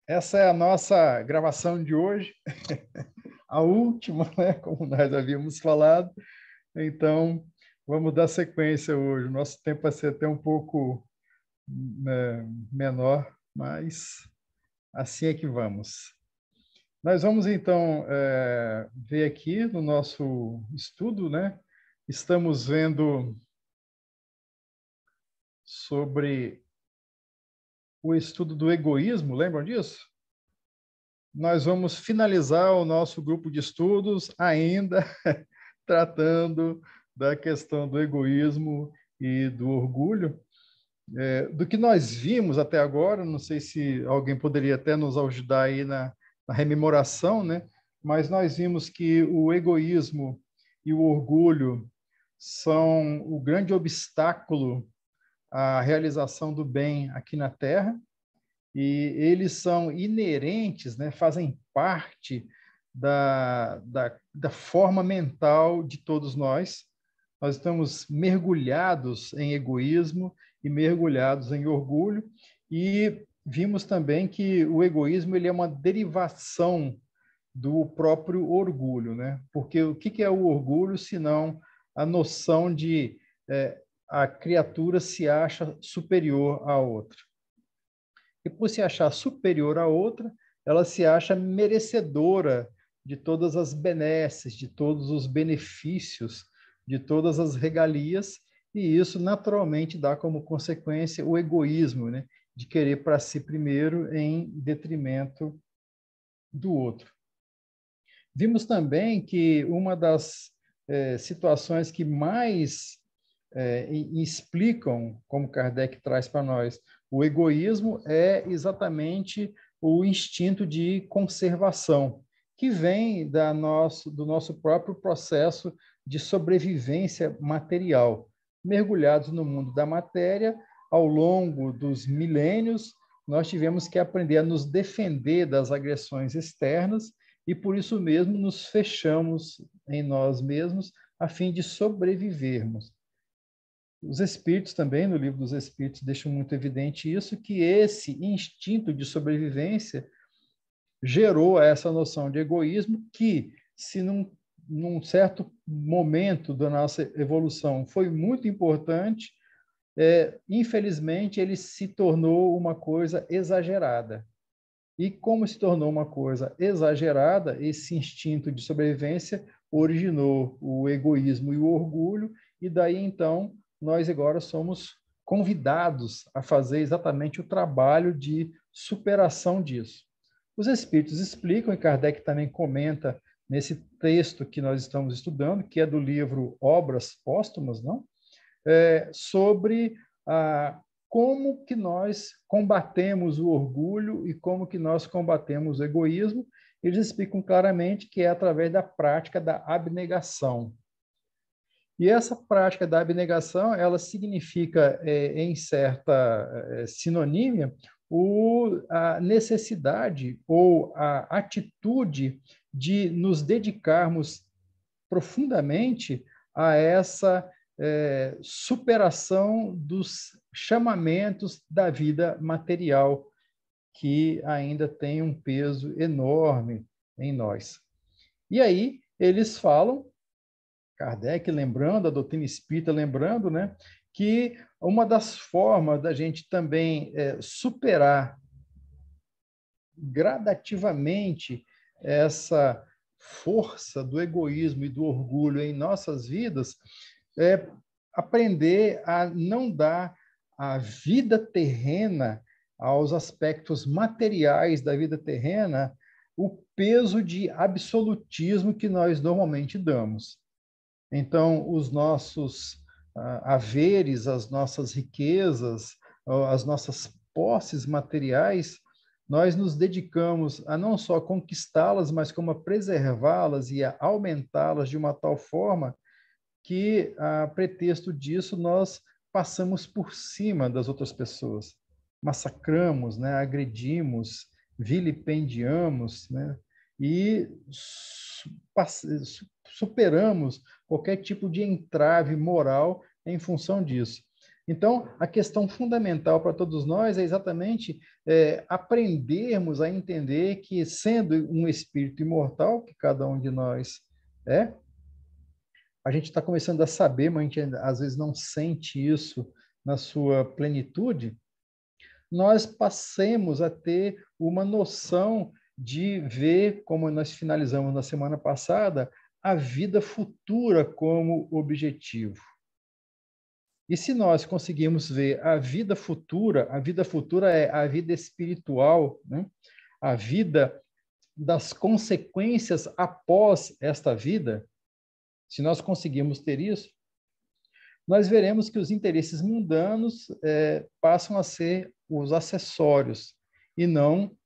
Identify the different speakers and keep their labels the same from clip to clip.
Speaker 1: Essa é a nossa gravação de hoje, a última, né, como nós havíamos falado. Então, vamos dar sequência hoje. O nosso tempo vai ser até um pouco menor, mas assim é que vamos. Nós vamos, então, ver aqui no nosso estudo, né? Estamos vendo sobre o estudo do egoísmo, lembram disso? Nós vamos finalizar o nosso grupo de estudos ainda tratando da questão do egoísmo e do orgulho. Do que nós vimos até agora, não sei se alguém poderia até nos ajudar aí na rememoração, né? Mas nós vimos que o egoísmo e o orgulho são o grande obstáculo à realização do bem aqui na Terra, e eles são inerentes, né? Fazem parte da forma mental de todos nós. Nós estamos mergulhados em egoísmo e mergulhados em orgulho, e vimos também que o egoísmo ele é uma derivação do próprio orgulho, né? Porque o que é o orgulho, senão a noção de a criatura se acha superior à outra. E por se achar superior à outra, ela se acha merecedora de todas as benesses, de todos os benefícios, de todas as regalias, e isso naturalmente dá como consequência o egoísmo, né? De querer para si primeiro em detrimento do outro. Vimos também que uma das situações que mais explicam, como Kardec traz para nós, o egoísmo é exatamente o instinto de conservação, que vem do nosso próprio processo de sobrevivência material. Mergulhados no mundo da matéria, ao longo dos milênios, nós tivemos que aprender a nos defender das agressões externas e, por isso mesmo, nos fechamos em nós mesmos a fim de sobrevivermos. Os Espíritos também, no Livro dos Espíritos, deixam muito evidente isso, que esse instinto de sobrevivência gerou essa noção de egoísmo que, se num certo momento da nossa evolução foi muito importante, infelizmente ele se tornou uma coisa exagerada. E como se tornou uma coisa exagerada, esse instinto de sobrevivência originou o egoísmo e o orgulho, e daí então nós agora somos convidados a fazer exatamente o trabalho de superação disso. Os Espíritos explicam, e Kardec também comenta nesse texto que nós estamos estudando, que é do livro Obras Póstumas, não? Sobre como que nós combatemos o orgulho e como que nós combatemos o egoísmo. Eles explicam claramente que é através da prática da abnegação. E essa prática da abnegação, ela significa, em certa sinonímia, a necessidade ou a atitude de nos dedicarmos profundamente a essa superação dos chamamentos da vida material, que ainda tem um peso enorme em nós. E aí eles falam, Kardec lembrando, a doutrina espírita lembrando, né, que uma das formas da gente também superar gradativamente essa força do egoísmo e do orgulho em nossas vidas é aprender a não dar a vida terrena, aos aspectos materiais da vida terrena, o peso de absolutismo que nós normalmente damos. Então, os nossos haveres, as nossas riquezas, as nossas posses materiais, nós nos dedicamos a não só conquistá-las, mas como a preservá-las e a aumentá-las de uma tal forma que, a pretexto disso, nós passamos por cima das outras pessoas, massacramos, né, agredimos, vilipendiamos, né, e superamos qualquer tipo de entrave moral em função disso. Então, a questão fundamental para todos nós é exatamente aprendermos a entender que, sendo um espírito imortal, que cada um de nós é, a gente está começando a saber, mas a gente às vezes não sente isso na sua plenitude, nós passemos a ter uma noção de ver, como nós finalizamos na semana passada, a vida futura como objetivo. E se nós conseguirmos ver a vida futura é a vida espiritual, né? A vida das consequências após esta vida, se nós conseguirmos ter isso, nós veremos que os interesses mundanos passam a ser os acessórios e não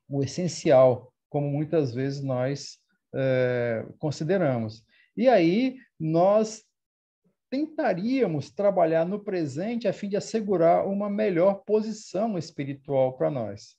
Speaker 1: o essencial, como muitas vezes nós consideramos. E aí nós tentaríamos trabalhar no presente a fim de assegurar uma melhor posição espiritual para nós.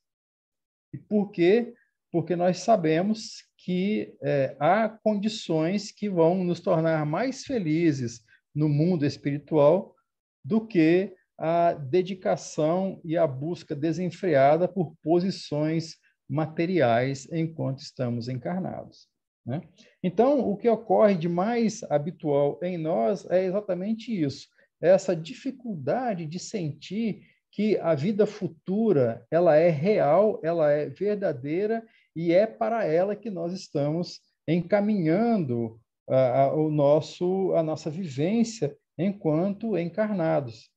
Speaker 1: E por quê? Porque nós sabemos que há condições que vão nos tornar mais felizes no mundo espiritual do que a dedicação e a busca desenfreada por posições materiais enquanto estamos encarnados, né? Então, o que ocorre de mais habitual em nós é exatamente isso, essa dificuldade de sentir que a vida futura ela é real, ela é verdadeira e é para ela que nós estamos encaminhando a nossa vivência enquanto encarnados.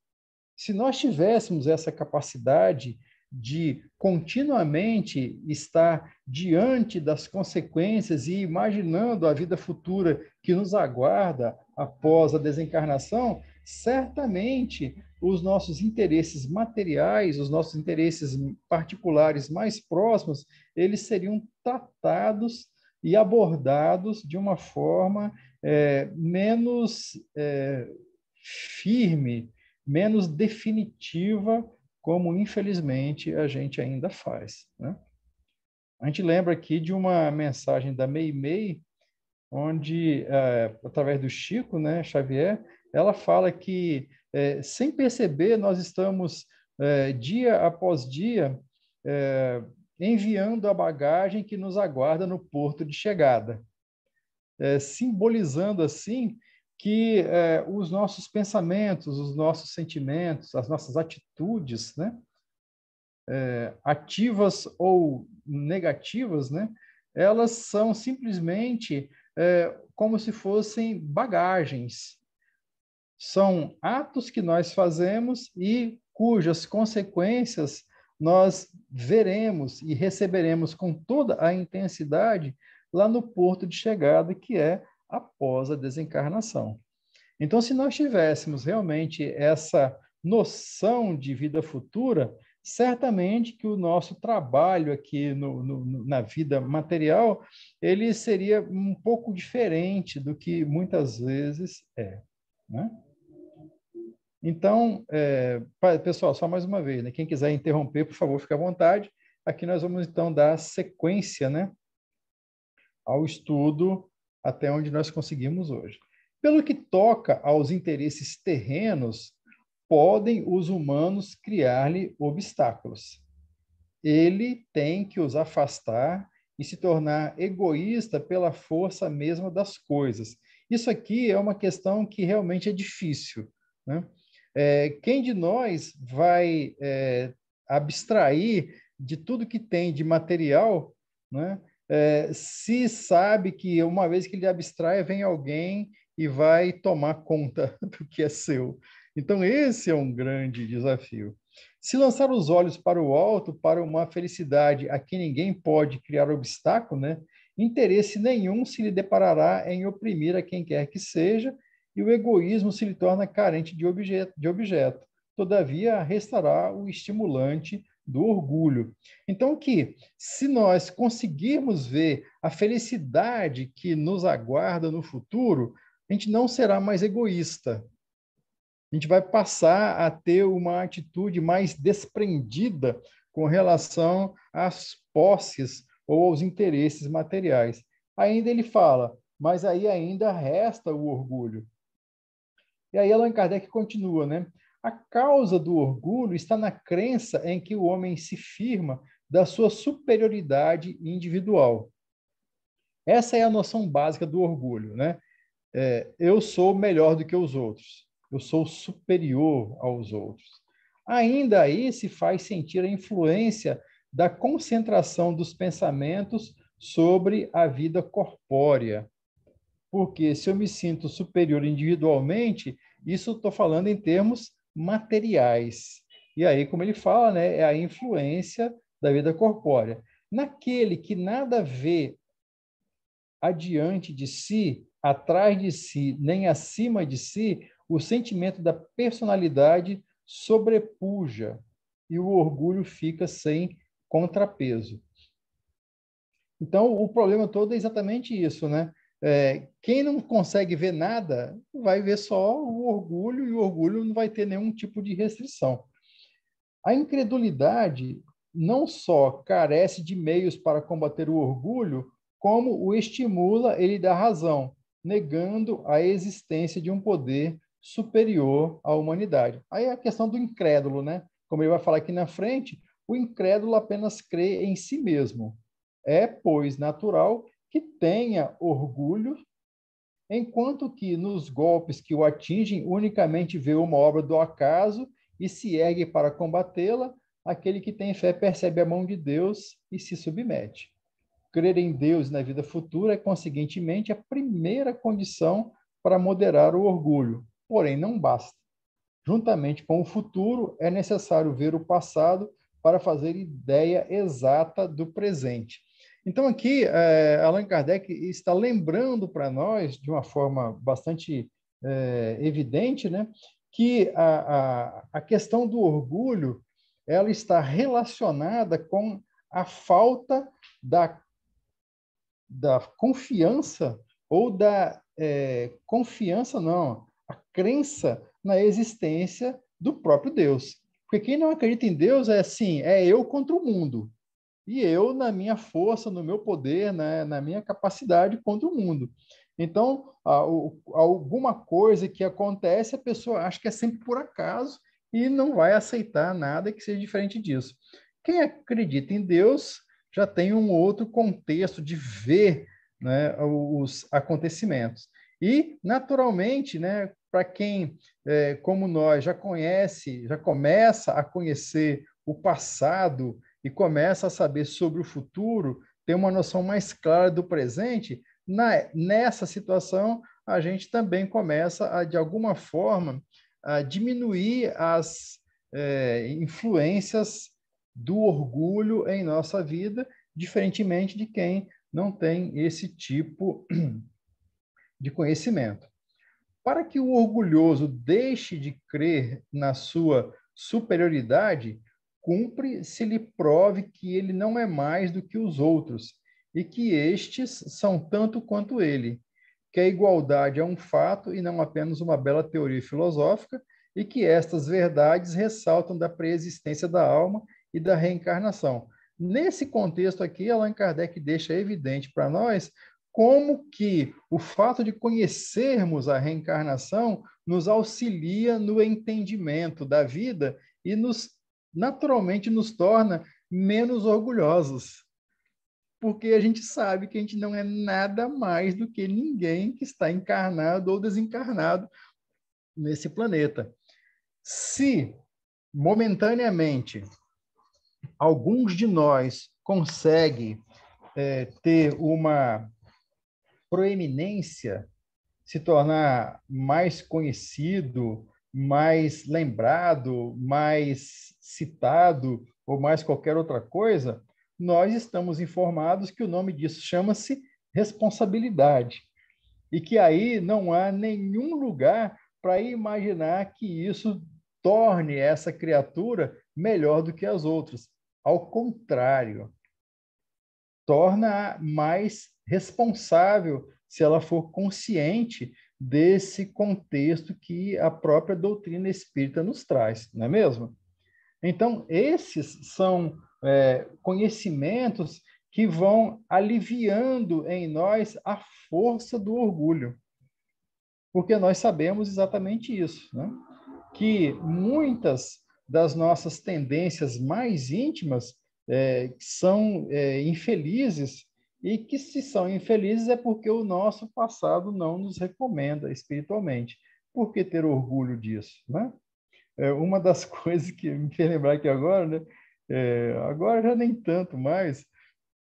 Speaker 1: Se nós tivéssemos essa capacidade de continuamente estar diante das consequências e imaginando a vida futura que nos aguarda após a desencarnação, certamente os nossos interesses materiais, os nossos interesses particulares mais próximos, eles seriam tratados e abordados de uma forma menos firme, menos definitiva, como infelizmente a gente ainda faz, né? A gente lembra aqui de uma mensagem da Meimei, onde, através do Chico, né, Xavier, ela fala que, sem perceber, nós estamos, dia após dia, enviando a bagagem que nos aguarda no porto de chegada, simbolizando, assim, que os nossos pensamentos, os nossos sentimentos, as nossas atitudes, né, ativas ou negativas, né, elas são simplesmente como se fossem bagagens. São atos que nós fazemos e cujas consequências nós veremos e receberemos com toda a intensidade lá no porto de chegada, que é após a desencarnação. Então, se nós tivéssemos realmente essa noção de vida futura, certamente que o nosso trabalho aqui na vida material, ele seria um pouco diferente do que muitas vezes é, né? Então, pessoal, só mais uma vez, né? Quem quiser interromper, por favor, fique à vontade. Aqui nós vamos, então, dar sequência, né, ao estudo até onde nós conseguimos hoje. Pelo que toca aos interesses terrenos, podem os humanos criar-lhe obstáculos. Ele tem que os afastar e se tornar egoísta pela força mesma das coisas. Isso aqui é uma questão que realmente é difícil, né? Quem de nós vai abstrair de tudo que tem de material, né? Se sabe que uma vez que ele abstrai, vem alguém e vai tomar conta do que é seu. Então, esse é um grande desafio. Se lançar os olhos para o alto, para uma felicidade a que ninguém pode criar obstáculo, né? Interesse nenhum se lhe deparará em oprimir a quem quer que seja, e o egoísmo se lhe torna carente de objeto. Todavia, restará o estimulante do orgulho. Então, se nós conseguirmos ver a felicidade que nos aguarda no futuro, a gente não será mais egoísta. A gente vai passar a ter uma atitude mais desprendida com relação às posses ou aos interesses materiais. Ainda ele fala, mas aí ainda resta o orgulho. E aí Allan Kardec continua, né? A causa do orgulho está na crença em que o homem se firma da sua superioridade individual. Essa é a noção básica do orgulho, né? Eu sou melhor do que os outros, eu sou superior aos outros. Ainda aí se faz sentir a influência da concentração dos pensamentos sobre a vida corpórea. Porque se eu me sinto superior individualmente, isso estou falando em termos materiais. E aí, como ele fala, né, é a influência da vida corpórea. Naquele que nada vê adiante de si, atrás de si, nem acima de si, o sentimento da personalidade sobrepuja e o orgulho fica sem contrapeso. Então, o problema todo é exatamente isso, né? Quem não consegue ver nada vai ver só o orgulho e o orgulho não vai ter nenhum tipo de restrição. A incredulidade não só carece de meios para combater o orgulho, como o estimula ele dá razão, negando a existência de um poder superior à humanidade. Aí é a questão do incrédulo, né? Como ele vai falar aqui na frente, o incrédulo apenas crê em si mesmo. É, pois, natural que tenha orgulho, enquanto que nos golpes que o atingem unicamente vê uma obra do acaso e se ergue para combatê-la, aquele que tem fé percebe a mão de Deus e se submete. Crer em Deus na vida futura é, conseguintemente, a primeira condição para moderar o orgulho, porém não basta. Juntamente com o futuro, é necessário ver o passado para fazer ideia exata do presente. Então, aqui, Allan Kardec está lembrando para nós, de uma forma bastante evidente, né, que a questão do orgulho ela está relacionada com a falta da confiança ou da confiança, não, a crença na existência do próprio Deus. Porque quem não acredita em Deus é assim, é eu contra o mundo. E eu na minha força, no meu poder, né, na minha capacidade contra o mundo. Então, alguma coisa que acontece, a pessoa acha que é sempre por acaso e não vai aceitar nada que seja diferente disso. Quem acredita em Deus já tem um outro contexto de ver, né, os acontecimentos. E, naturalmente, né, para quem, como nós, já conhece, já começa a conhecer o passado e começa a saber sobre o futuro, tem uma noção mais clara do presente, nessa situação, a gente também começa, de alguma forma, a diminuir as influências do orgulho em nossa vida, diferentemente de quem não tem esse tipo de conhecimento. Para que o orgulhoso deixe de crer na sua superioridade, cumpre se lhe prove que ele não é mais do que os outros e que estes são tanto quanto ele, que a igualdade é um fato e não apenas uma bela teoria filosófica e que estas verdades ressaltam da preexistência da alma e da reencarnação. Nesse contexto aqui, Allan Kardec deixa evidente para nós como que o fato de conhecermos a reencarnação nos auxilia no entendimento da vida e naturalmente nos torna menos orgulhosos, porque a gente sabe que a gente não é nada mais do que ninguém que está encarnado ou desencarnado nesse planeta. Se momentaneamente alguns de nós conseguem ter uma proeminência, se tornar mais conhecido, mais lembrado, mais citado ou mais qualquer outra coisa, nós estamos informados que o nome disso chama-se responsabilidade. E que aí não há nenhum lugar para imaginar que isso torne essa criatura melhor do que as outras. Ao contrário, torna-a mais responsável se ela for consciente desse contexto que a própria doutrina espírita nos traz, não é mesmo? Então, esses são conhecimentos que vão aliviando em nós a força do orgulho, porque nós sabemos exatamente isso, né? que muitas das nossas tendências mais íntimas são infelizes, e que se são infelizes é porque o nosso passado não nos recomenda espiritualmente. Por que ter orgulho disso, né? Uma das coisas que me fez lembrar aqui agora, né? Agora já nem tanto mais,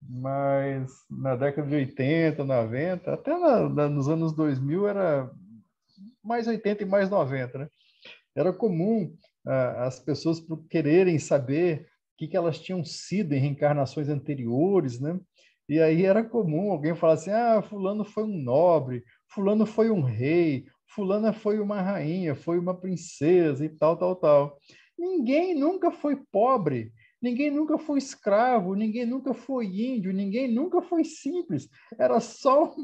Speaker 1: mas na década de 80, 90, até nos anos 2000 era mais 80 e mais 90, né? Era comum as pessoas quererem saber o que elas tinham sido em reencarnações anteriores, né? E aí era comum alguém falar assim, fulano foi um nobre, fulano foi um rei, fulana foi uma rainha, foi uma princesa e tal, tal, tal. Ninguém nunca foi pobre, ninguém nunca foi escravo, ninguém nunca foi índio, ninguém nunca foi simples. Era só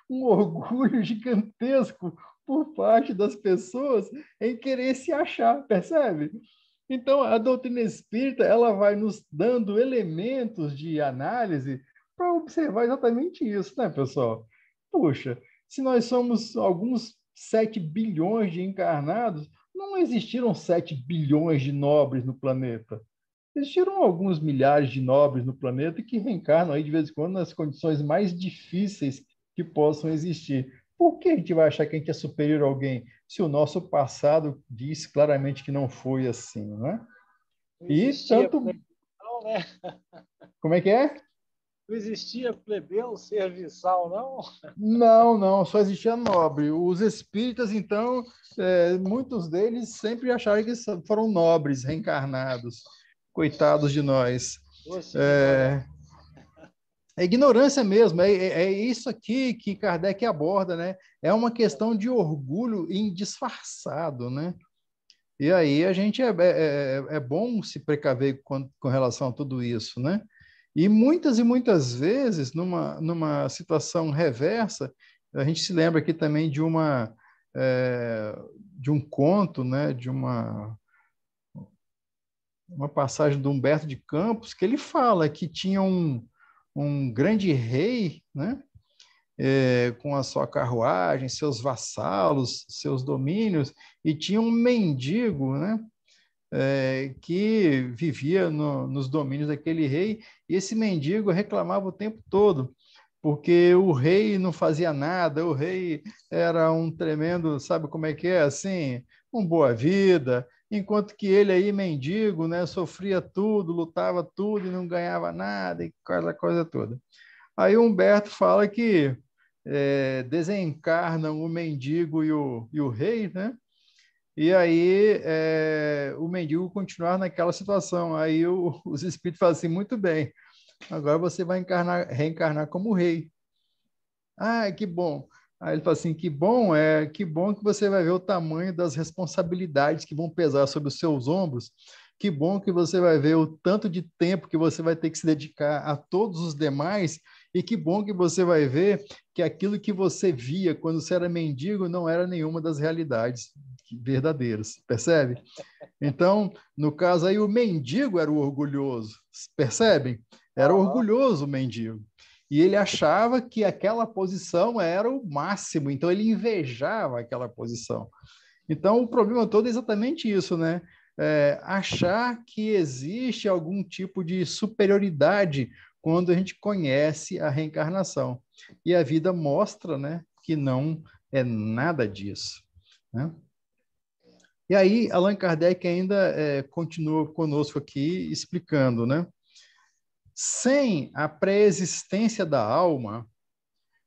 Speaker 1: um orgulho gigantesco por parte das pessoas em querer se achar, percebe? Então, a doutrina espírita, ela vai nos dando elementos de análise para observar exatamente isso, né, pessoal? Puxa, se nós somos alguns 7 bilhões de encarnados, não existiram 7 bilhões de nobres no planeta. Existiram alguns milhares de nobres no planeta que reencarnam aí de vez em quando nas condições mais difíceis que possam existir. Por que a gente vai achar que a gente é superior a alguém se o nosso passado diz claramente que não foi assim, né?
Speaker 2: Não
Speaker 1: E
Speaker 2: existia
Speaker 1: tanto...
Speaker 2: plebeu, né?
Speaker 1: Como é que é?
Speaker 2: Não existia plebeu serviçal, não?
Speaker 1: Não, não, só existia nobre. Os espíritas, então, muitos deles sempre acharam que foram nobres, reencarnados. Coitados de nós.
Speaker 2: Doce ignorante.
Speaker 1: É, É ignorância mesmo, é isso aqui que Kardec aborda, né? É uma questão de orgulho em disfarçado, né? E aí a gente é bom se precaver com relação a tudo isso, né? E muitas vezes, numa situação reversa, a gente se lembra aqui também de um conto, né? De uma passagem do Humberto de Campos, que ele fala que tinha um grande rei, né? Com a sua carruagem, seus vassalos, seus domínios, e tinha um mendigo, né? Que vivia nos domínios daquele rei, e esse mendigo reclamava o tempo todo, porque o rei não fazia nada, o rei era um tremendo, sabe como é que é, assim, um boa vida, enquanto que ele aí, mendigo, né, sofria tudo, lutava tudo e não ganhava nada, e aquela coisa toda. Aí o Humberto fala que desencarnam o mendigo e o rei, né? E aí o mendigo continuar naquela situação. Aí os espíritos falam assim, muito bem, agora você vai reencarnar como rei. Ah, que bom. Aí ele fala assim, que bom que você vai ver o tamanho das responsabilidades que vão pesar sobre os seus ombros. Que bom que você vai ver o tanto de tempo que você vai ter que se dedicar a todos os demais, e que bom que você vai ver que aquilo que você via quando você era mendigo não era nenhuma das realidades verdadeiras, percebe? Então, no caso aí, o mendigo era o orgulhoso, percebem? Era
Speaker 2: Aham.
Speaker 1: orgulhoso o mendigo. E ele achava que aquela posição era o máximo, então ele invejava aquela posição. Então, o problema todo é exatamente isso, né? Achar que existe algum tipo de superioridade quando a gente conhece a reencarnação. E a vida mostra, né, que não é nada disso, né? E aí, Allan Kardec ainda continua conosco aqui explicando, né? Sem a pré-existência da alma,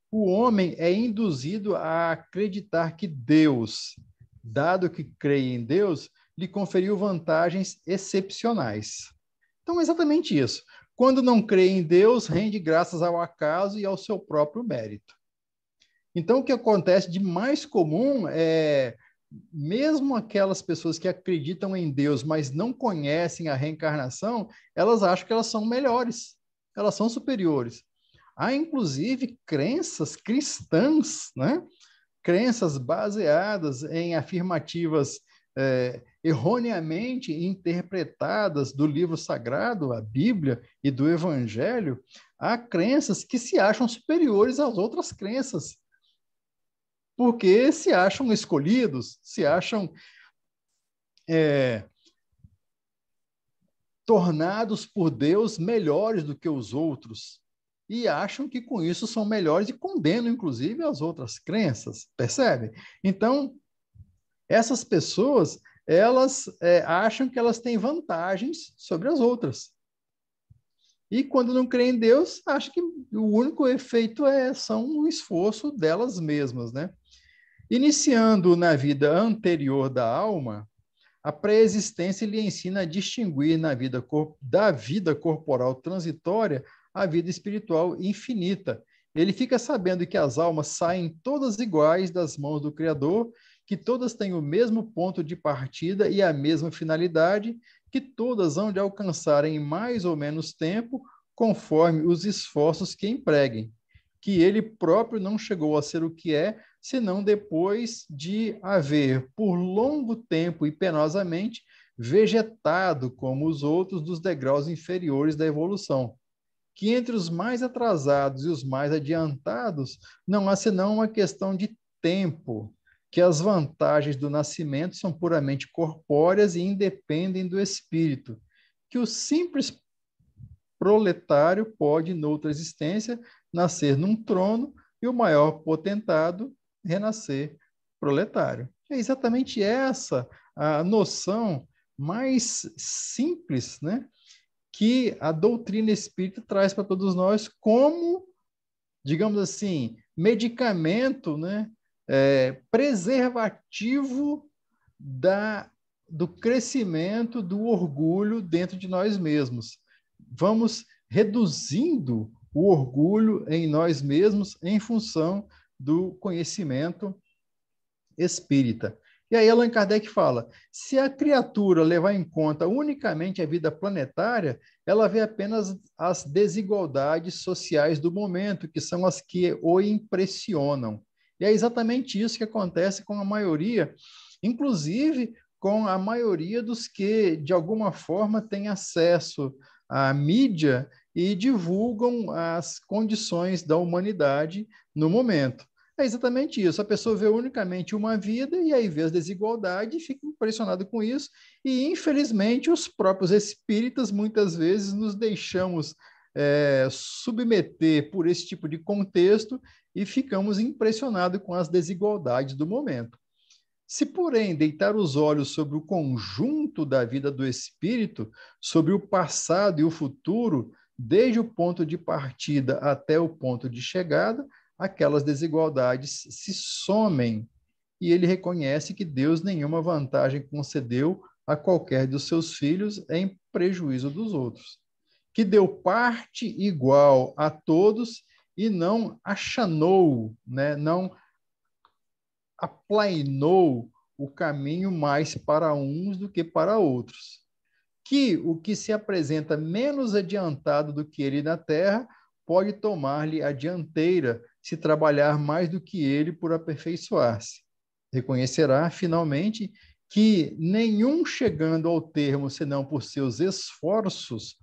Speaker 1: o homem é induzido a acreditar que Deus, dado que crê em Deus, lhe conferiu vantagens excepcionais. Então, é exatamente isso. Quando não crê em Deus, rende graças ao acaso e ao seu próprio mérito. Então, o que acontece de mais comum é, mesmo aquelas pessoas que acreditam em Deus, mas não conhecem a reencarnação, elas acham que elas são melhores, elas são superiores. Há, inclusive, crenças cristãs, né? Crenças baseadas em afirmativas erroneamente interpretadas do livro sagrado, a Bíblia e do Evangelho. Há crenças que se acham superiores às outras crenças, porque se acham escolhidos, se acham tornados por Deus melhores do que os outros e acham que com isso são melhores e condenam, inclusive, as outras crenças, percebe? Então, essas pessoas, elas acham que elas têm vantagens sobre as outras. E quando não creem em Deus, acham que o único efeito são o esforço delas mesmas, né? Iniciando na vida anterior da alma, a pré-existência lhe ensina a distinguir da vida corporal transitória a vida espiritual infinita. Ele fica sabendo que as almas saem todas iguais das mãos do Criador, que todas têm o mesmo ponto de partida e a mesma finalidade, que todas hão de alcançar em mais ou menos tempo, conforme os esforços que empreguem, que ele próprio não chegou a ser o que é, senão depois de haver, por longo tempo e penosamente, vegetado como os outros dos degraus inferiores da evolução, que entre os mais atrasados e os mais adiantados não há senão uma questão de tempo, que as vantagens do nascimento são puramente corpóreas e independem do espírito, que o simples proletário pode, noutra existência, nascer num trono e o maior potentado renascer proletário. É exatamente essa a noção mais simples, né, que a doutrina espírita traz para todos nós como, digamos assim, medicamento, né, preservativo do crescimento do orgulho dentro de nós mesmos. Vamos reduzindo o orgulho em nós mesmos em função do conhecimento espírita. E aí Allan Kardec fala, se a criatura levar em conta unicamente a vida planetária, ela vê apenas as desigualdades sociais do momento, que são as que o impressionam. E é exatamente isso que acontece com a maioria, inclusive com a maioria dos que, de alguma forma, têm acesso à mídia e divulgam as condições da humanidade no momento. É exatamente isso. A pessoa vê unicamente uma vida e aí vê as desigualdades e fica impressionado com isso. E, infelizmente, os próprios espíritas, muitas vezes, nos deixamos submeter por esse tipo de contexto e ficamos impressionados com as desigualdades do momento. Se, porém, deitar os olhos sobre o conjunto da vida do espírito, sobre o passado e o futuro, desde o ponto de partida até o ponto de chegada, aquelas desigualdades se somem e ele reconhece que Deus nenhuma vantagem concedeu a qualquer dos seus filhos em prejuízo dos outros, que deu parte igual a todos e não achanou, né, não aplainou o caminho mais para uns do que para outros, que o que se apresenta menos adiantado do que ele na terra pode tomar-lhe a dianteira se trabalhar mais do que ele por aperfeiçoar-se. Reconhecerá, finalmente, que nenhum chegando ao termo senão por seus esforços,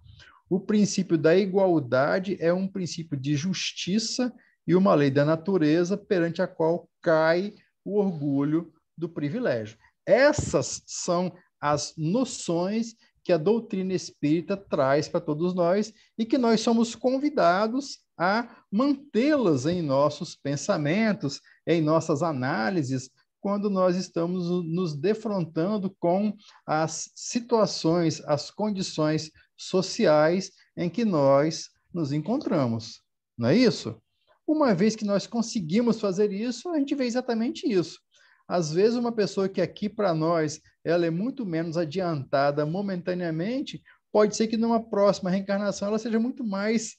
Speaker 1: o princípio da igualdade é um princípio de justiça e uma lei da natureza perante a qual cai o orgulho do privilégio. Essas são as noções que a doutrina espírita traz para todos nós e que nós somos convidados a mantê-las em nossos pensamentos, em nossas análises, quando nós estamos nos defrontando com as situações, as condições sociais em que nós nos encontramos. Não é isso? Uma vez que nós conseguimos fazer isso, a gente vê exatamente isso. Às vezes, uma pessoa que aqui para nós ela é muito menos adiantada momentaneamente, pode ser que numa próxima reencarnação ela seja muito mais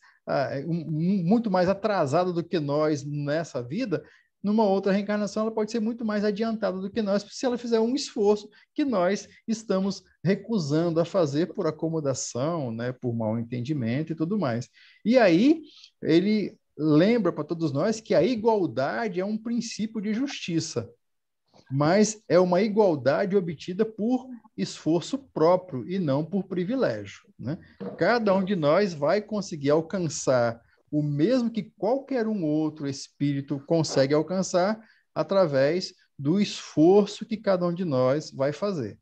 Speaker 1: atrasada do que nós nessa vida. Numa outra reencarnação, ela pode ser muito mais adiantada do que nós, se ela fizer um esforço que nós estamos recusando a fazer por acomodação, né, por mau entendimento e tudo mais. E aí, ele lembra para todos nós que a igualdade é um princípio de justiça, mas é uma igualdade obtida por esforço próprio e não por privilégio, né? Cada um de nós vai conseguir alcançar o mesmo que qualquer um outro espírito consegue alcançar através do esforço que cada um de nós vai fazer.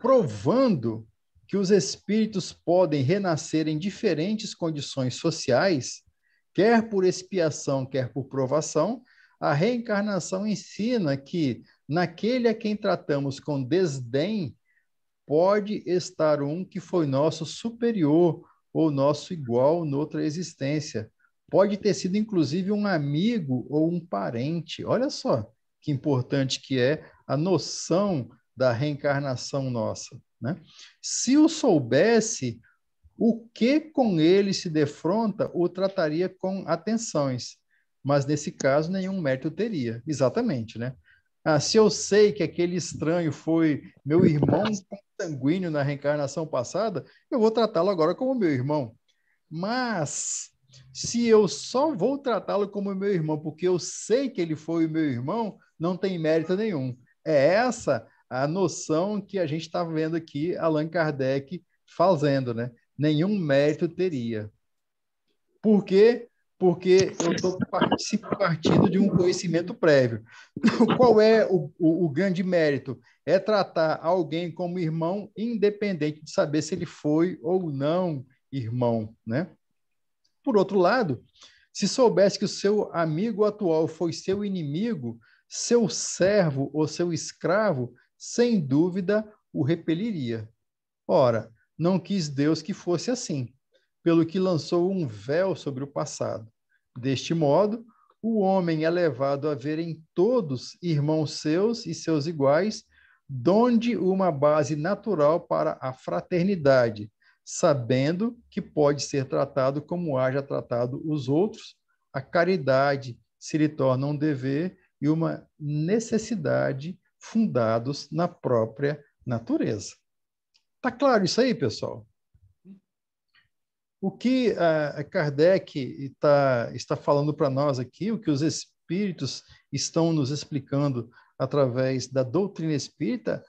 Speaker 1: Provando que os espíritos podem renascer em diferentes condições sociais, quer por expiação, quer por provação, a reencarnação ensina que, naquele a quem tratamos com desdém, pode estar um que foi nosso superior ou nosso igual noutra existência. Pode ter sido, inclusive, um amigo ou um parente. Olha só que importante que é a noção da reencarnação nossa, né? Se o soubesse, o que com ele se defronta, o trataria com atenções. Mas, nesse caso, nenhum mérito teria. Exatamente, né? Se eu sei que aquele estranho foi meu irmão sanguíneo na reencarnação passada, eu vou tratá-lo agora como meu irmão. Mas, se eu só vou tratá-lo como meu irmão porque eu sei que ele foi o meu irmão, não tem mérito nenhum. É essa a noção que a gente está vendo aqui Allan Kardec fazendo, né? Nenhum mérito teria. Por quê? Porque eu estou partindo de um conhecimento prévio. Qual é o grande mérito? É tratar alguém como irmão, independente de saber se ele foi ou não irmão, né? Por outro lado, se soubesse que o seu amigo atual foi seu inimigo, seu servo ou seu escravo, sem dúvida o repeliria. Ora, não quis Deus que fosse assim, pelo que lançou um véu sobre o passado. Deste modo, o homem é levado a ver em todos irmãos seus e seus iguais, donde uma base natural para a fraternidade, sabendo que pode ser tratado como haja tratado os outros, a caridade se lhe torna um dever e uma necessidade fundados na própria natureza. Tá claro isso aí, pessoal? O que Kardec está falando para nós aqui, o que os espíritos estão nos explicando através da doutrina espírita,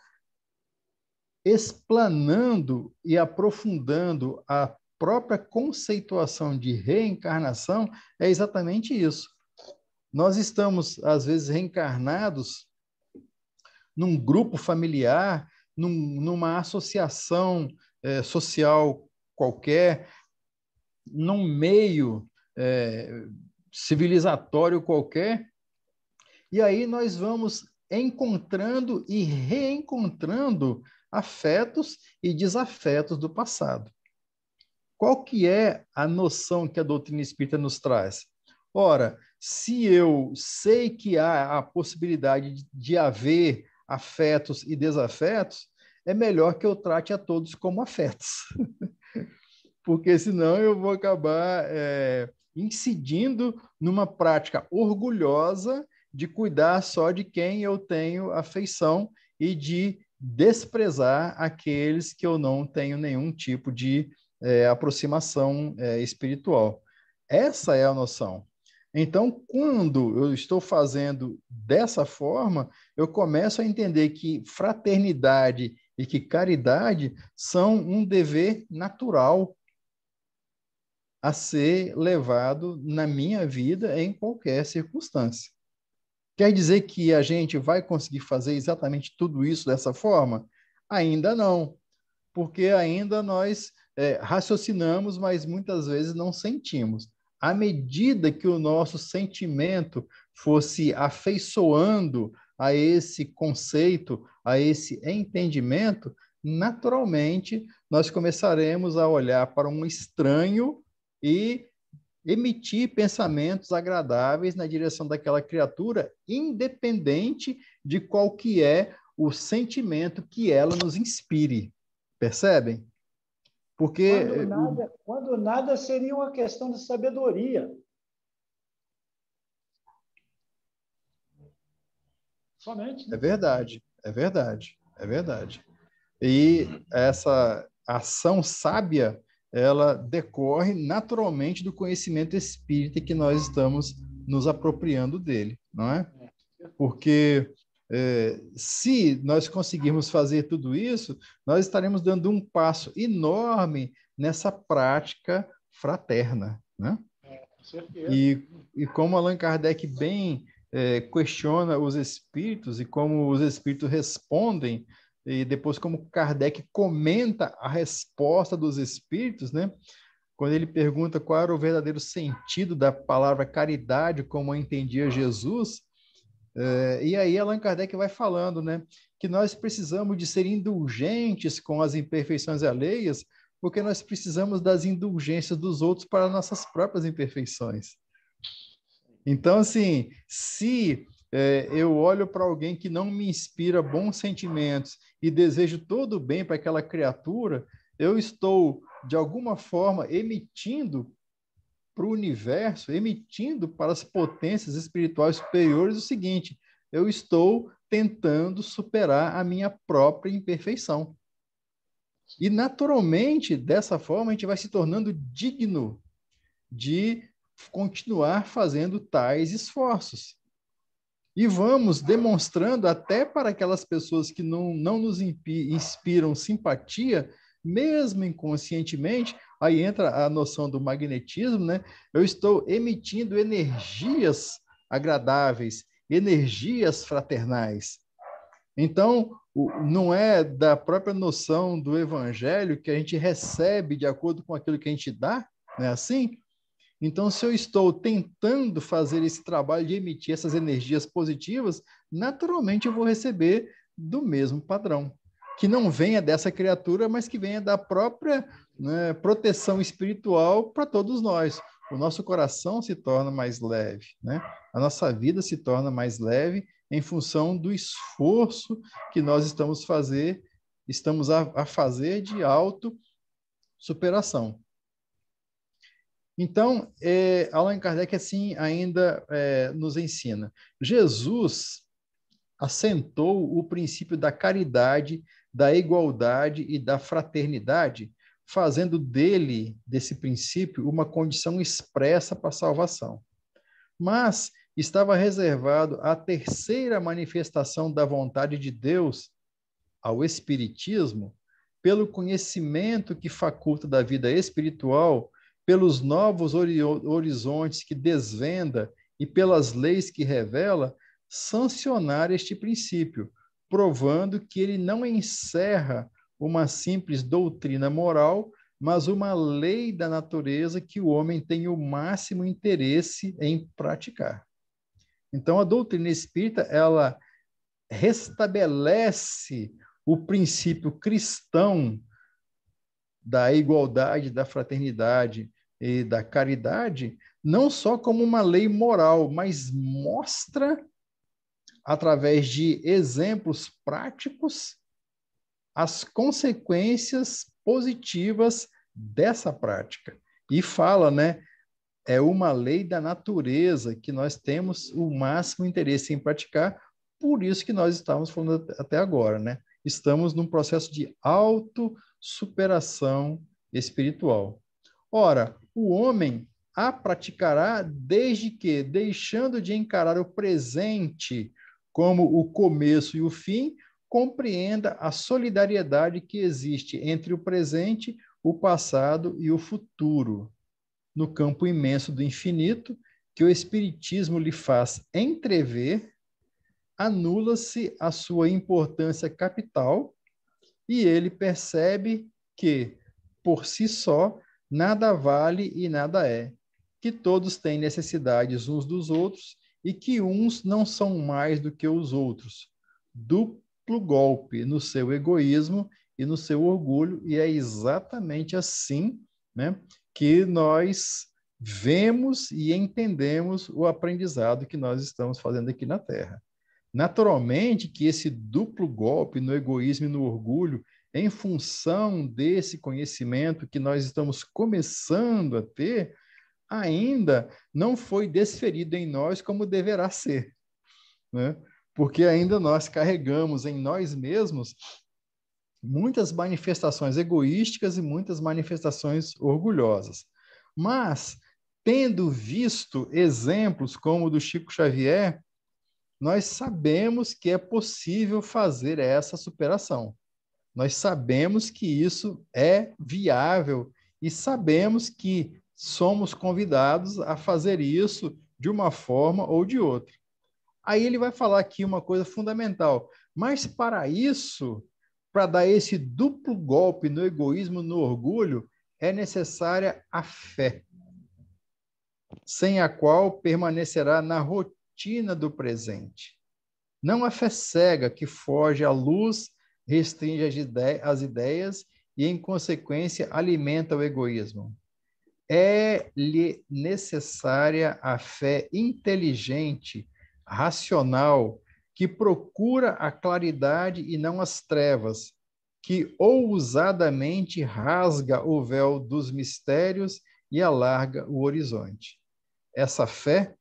Speaker 1: explanando e aprofundando a própria conceituação de reencarnação, é exatamente isso. Nós estamos, às vezes, reencarnados num grupo familiar, numa associação social qualquer, num meio civilizatório qualquer, e aí nós vamos encontrando e reencontrando afetos e desafetos do passado. Qual que é a noção que a doutrina espírita nos traz? Ora, se eu sei que há a possibilidade de haver afetos e desafetos, é melhor que eu trate a todos como afetos. Porque senão eu vou acabar incidindo numa prática orgulhosa de cuidar só de quem eu tenho afeição e de desprezar aqueles que eu não tenho nenhum tipo de aproximação espiritual. Essa é a noção. Então, quando eu estou fazendo dessa forma, eu começo a entender que fraternidade e que caridade são um dever natural a ser levado na minha vida em qualquer circunstância. Quer dizer que a gente vai conseguir fazer exatamente tudo isso dessa forma? Ainda não, porque ainda nós raciocinamos, mas muitas vezes não sentimos. À medida que o nosso sentimento fosse afeiçoando a esse conceito, a esse entendimento, naturalmente nós começaremos a olhar para um estranho e emitir pensamentos agradáveis na direção daquela criatura, independente de qual que é o sentimento que ela nos inspire. Percebem? Porque
Speaker 2: quando nada seria uma questão de sabedoria. Somente. Né?
Speaker 1: É verdade, é verdade, é verdade. E essa ação sábia, ela decorre naturalmente do conhecimento espírita que nós estamos nos apropriando dele, não é? Porque se nós conseguirmos fazer tudo isso, nós estaremos dando um passo enorme nessa prática fraterna, né?
Speaker 2: Com certeza.
Speaker 1: E como Allan Kardec bem questiona os espíritos e como os espíritos respondem, e depois como Kardec comenta a resposta dos espíritos, né? Quando ele pergunta qual era o verdadeiro sentido da palavra caridade, como entendia Jesus, e aí Allan Kardec vai falando, né, que nós precisamos de ser indulgentes com as imperfeições alheias, porque nós precisamos das indulgências dos outros para nossas próprias imperfeições. Então, assim, se eu olho para alguém que não me inspira bons sentimentos e desejo todo o bem para aquela criatura, eu estou, de alguma forma, emitindo para o universo, emitindo para as potências espirituais superiores o seguinte: eu estou tentando superar a minha própria imperfeição. E, naturalmente, dessa forma, a gente vai se tornando digno de continuar fazendo tais esforços. E vamos demonstrando até para aquelas pessoas que não nos inspiram simpatia, mesmo inconscientemente, aí entra a noção do magnetismo, né? Eu estou emitindo energias agradáveis, energias fraternais. Então, não é da própria noção do evangelho que a gente recebe de acordo com aquilo que a gente dá, não é assim? Então, se eu estou tentando fazer esse trabalho de emitir essas energias positivas, naturalmente eu vou receber do mesmo padrão, que não venha dessa criatura, mas que venha da própria, né, proteção espiritual para todos nós. O nosso coração se torna mais leve, né? A nossa vida se torna mais leve em função do esforço que nós estamos a fazer de autossuperação. Então, Allan Kardec assim ainda nos ensina. Jesus assentou o princípio da caridade, da igualdade e da fraternidade, fazendo desse princípio, uma condição expressa para a salvação. Mas estava reservado à terceira manifestação da vontade de Deus, ao Espiritismo, pelo conhecimento que faculta da vida espiritual, pelos novos horizontes que desvenda e pelas leis que revela, sancionar este princípio, provando que ele não encerra uma simples doutrina moral, mas uma lei da natureza que o homem tem o máximo interesse em praticar. Então, a doutrina espírita, ela restabelece o princípio cristão da igualdade, da fraternidade e da caridade, não só como uma lei moral, mas mostra, através de exemplos práticos, as consequências positivas dessa prática. E fala, né? É uma lei da natureza que nós temos o máximo interesse em praticar, por isso que nós estamos falando até agora, né? Estamos num processo de autossuperação espiritual. Ora, o homem a praticará desde que, deixando de encarar o presente como o começo e o fim, compreenda a solidariedade que existe entre o presente, o passado e o futuro, no campo imenso do infinito, que o Espiritismo lhe faz entrever, anula-se a sua importância capital e ele percebe que, por si só, nada vale e nada é, que todos têm necessidades uns dos outros e que uns não são mais do que os outros. Duplo golpe no seu egoísmo e no seu orgulho, e é exatamente assim, né, que nós vemos e entendemos o aprendizado que nós estamos fazendo aqui na Terra. Naturalmente que esse duplo golpe no egoísmo e no orgulho, em função desse conhecimento que nós estamos começando a ter, ainda não foi desferido em nós como deverá ser, né? Porque ainda nós carregamos em nós mesmos muitas manifestações egoísticas e muitas manifestações orgulhosas. Mas, tendo visto exemplos como o do Chico Xavier, nós sabemos que é possível fazer essa superação. Nós sabemos que isso é viável e sabemos que somos convidados a fazer isso de uma forma ou de outra. Aí ele vai falar aqui uma coisa fundamental. Mas para isso, para dar esse duplo golpe no egoísmo, no orgulho, é necessária a fé, sem a qual permanecerá na rotina do presente. Não a fé cega que foge à luz, restringe as ideias e, em consequência, alimenta o egoísmo. É-lhe necessária a fé inteligente, racional, que procura a claridade e não as trevas, que ousadamente rasga o véu dos mistérios e alarga o horizonte. Essa fé,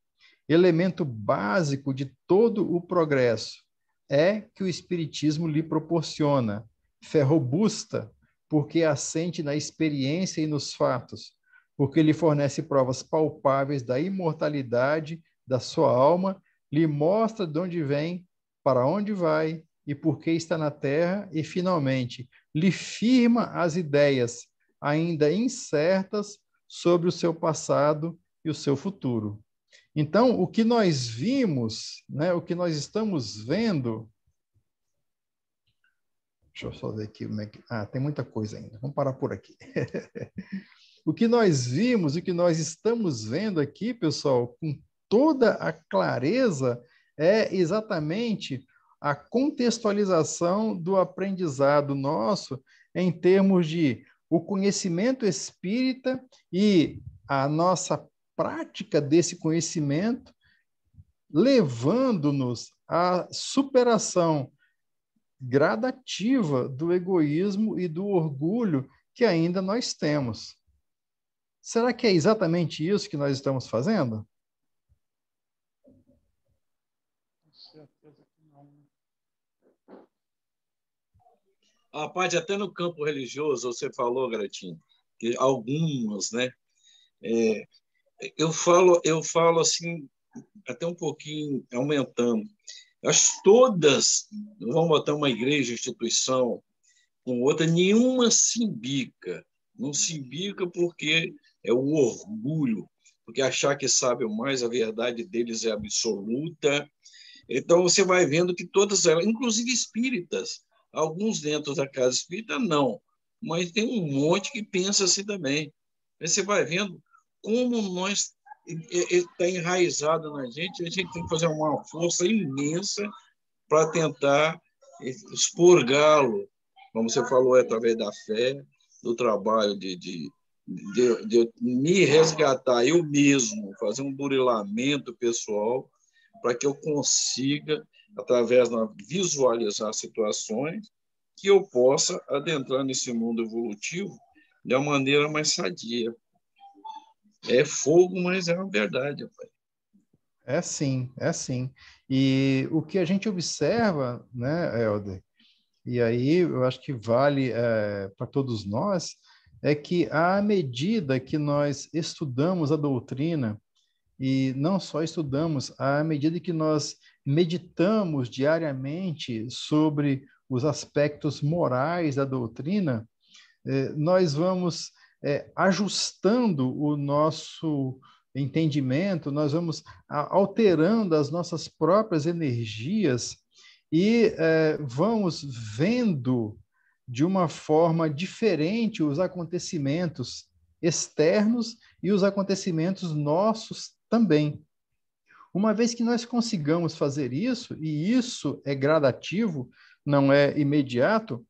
Speaker 1: elemento básico de todo o progresso, é que o Espiritismo lhe proporciona. Fé robusta, porque assente na experiência e nos fatos, porque lhe fornece provas palpáveis da imortalidade da sua alma, lhe mostra de onde vem, para onde vai e por que está na Terra, e, finalmente, lhe firma as ideias ainda incertas sobre o seu passado e o seu futuro. Então, o que nós vimos, né, o que nós estamos vendo. Deixa eu só ver aqui. Tem muita coisa ainda. Vamos parar por aqui. O que nós vimos, o que nós estamos vendo aqui, pessoal, com toda a clareza, é exatamente a contextualização do aprendizado nosso em termos de o conhecimento espírita e a nossa prática desse conhecimento, levando-nos à superação gradativa do egoísmo e do orgulho que ainda nós temos. Será que é exatamente isso que nós estamos fazendo?
Speaker 2: Com certeza que não.
Speaker 3: A parte até no campo religioso, você falou, Gratinho, que algumas, né? Eu falo assim, até um pouquinho aumentando. Acho que todas, vamos botar uma igreja, instituição, com outra, nenhuma se imbica. Não se imbica porque é o orgulho, porque achar que sabe mais, a verdade deles é absoluta. Então, você vai vendo que todas elas, inclusive espíritas, alguns dentro da casa espírita, não, mas tem um monte que pensa assim também. Aí você vai vendo como nós está enraizado na gente, a gente tem que fazer uma força imensa para tentar expurgá-lo, como você falou, através da fé, do trabalho de me resgatar eu mesmo, fazer um burilamento pessoal, para que eu consiga, através de visualizar situações, que eu possa adentrar nesse mundo evolutivo de uma maneira mais sadia. É fogo, mas é uma verdade, pai.
Speaker 1: É sim, é sim. E o que a gente observa, né, Helder, e aí eu acho que vale para todos nós, é que à medida que nós estudamos a doutrina, e não só estudamos, à medida que nós meditamos diariamente sobre os aspectos morais da doutrina, nós vamos ajustando o nosso entendimento, nós vamos alterando as nossas próprias energias e vamos vendo de uma forma diferente os acontecimentos externos e os acontecimentos nossos também. Uma vez que nós consigamos fazer isso, e isso é gradativo, não é imediato,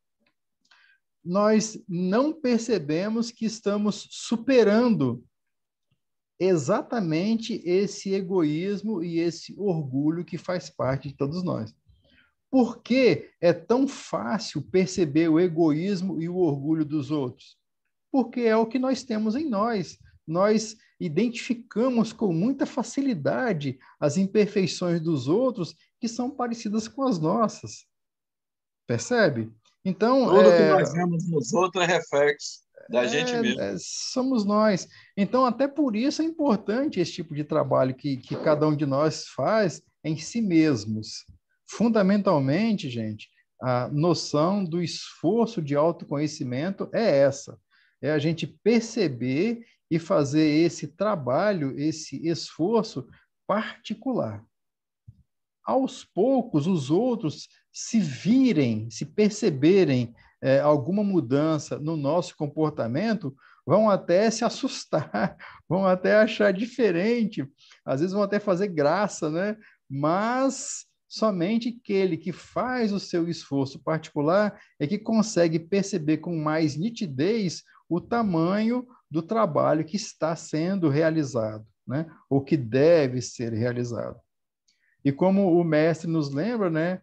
Speaker 1: nós não percebemos que estamos superando exatamente esse egoísmo e esse orgulho que faz parte de todos nós. Por que é tão fácil perceber o egoísmo e o orgulho dos outros? Porque é o que nós temos em nós. Nós identificamos com muita facilidade as imperfeições dos outros que são parecidas com as nossas. Percebe? Então,
Speaker 3: Tudo que nós vemos nos outros é reflexo da gente mesmo.
Speaker 1: Somos nós. Então, até por isso é importante esse tipo de trabalho que cada um de nós faz em si mesmos. Fundamentalmente, gente, a noção do esforço de autoconhecimento é essa. É a gente perceber e fazer esse trabalho, esse esforço particular. aos poucos, os outros se virem, se perceberem alguma mudança no nosso comportamento, vão até se assustar, vão até achar diferente, às vezes vão até fazer graça, né? Mas somente aquele que faz o seu esforço particular é que consegue perceber com mais nitidez o tamanho do trabalho que está sendo realizado, né? Ou que deve ser realizado. E como o mestre nos lembra, né?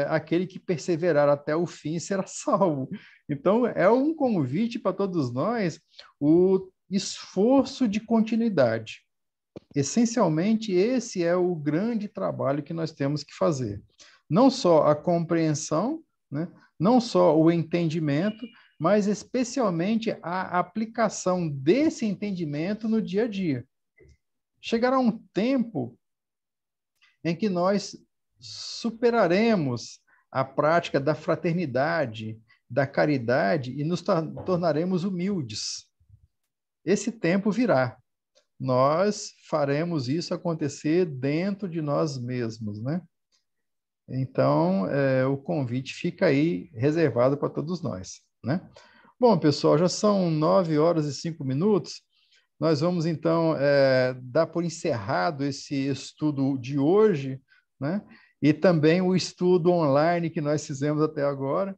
Speaker 1: Aquele que perseverar até o fim será salvo. Então, é um convite para todos nós o esforço de continuidade. Essencialmente, esse é o grande trabalho que nós temos que fazer. Não só a compreensão, né? Não só o entendimento, mas especialmente a aplicação desse entendimento no dia a dia. Chegará um tempo em que nós superaremos a prática da fraternidade, da caridade e nos tornaremos humildes. Esse tempo virá. Nós faremos isso acontecer dentro de nós mesmos, né? Então, o convite fica aí reservado para todos nós, né? Bom, pessoal, já são 9h05. Nós vamos, então, dar por encerrado esse estudo de hoje, né? E também o estudo online que nós fizemos até agora.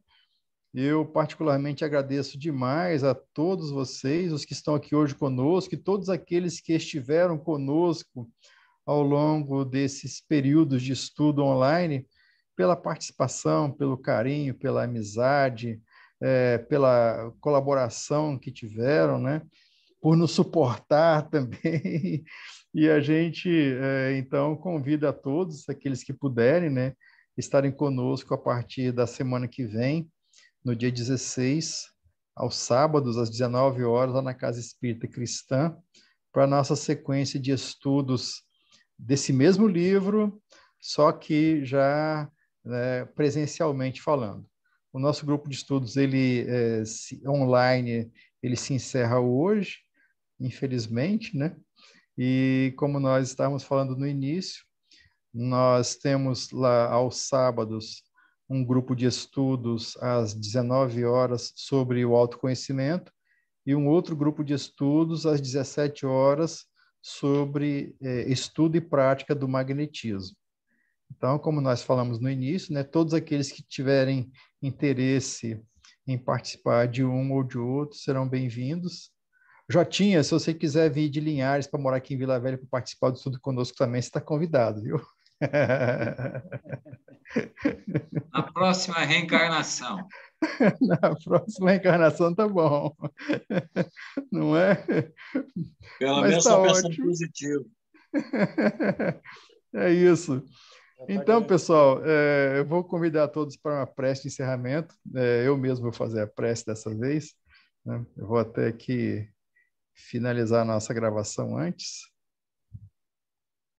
Speaker 1: Eu, particularmente, agradeço demais a todos vocês, os que estão aqui hoje conosco, e todos aqueles que estiveram conosco ao longo desses períodos de estudo online, pela participação, pelo carinho, pela amizade, pela colaboração que tiveram, né? Por nos suportar também. E a gente, então, convida a todos, aqueles que puderem, né, estarem conosco a partir da semana que vem, no dia 16, aos sábados, às 19 horas, lá na Casa Espírita Cristã, para a nossa sequência de estudos desse mesmo livro, só que já presencialmente falando. O nosso grupo de estudos, ele online, ele se encerra hoje, infelizmente, né? E como nós estávamos falando no início, nós temos lá aos sábados um grupo de estudos às 19 horas sobre o autoconhecimento e um outro grupo de estudos às 17 horas sobre estudo e prática do magnetismo. Então, como nós falamos no início, né, todos aqueles que tiverem interesse em participar de um ou de outro serão bem-vindos. Jotinha, se você quiser vir de Linhares para morar aqui em Vila Velha para participar do estudo conosco também, você está convidado, viu?
Speaker 4: Na próxima reencarnação.
Speaker 1: Na próxima reencarnação tá bom. Não é?
Speaker 3: Pelo
Speaker 1: Mas
Speaker 3: menos
Speaker 1: está
Speaker 3: só pensando
Speaker 1: ótimo.
Speaker 3: positivo.
Speaker 1: É isso. Então, pessoal, eu vou convidar todos para uma prece de encerramento. Eu mesmo vou fazer a prece dessa vez, né? Eu vou até aqui finalizar a nossa gravação antes.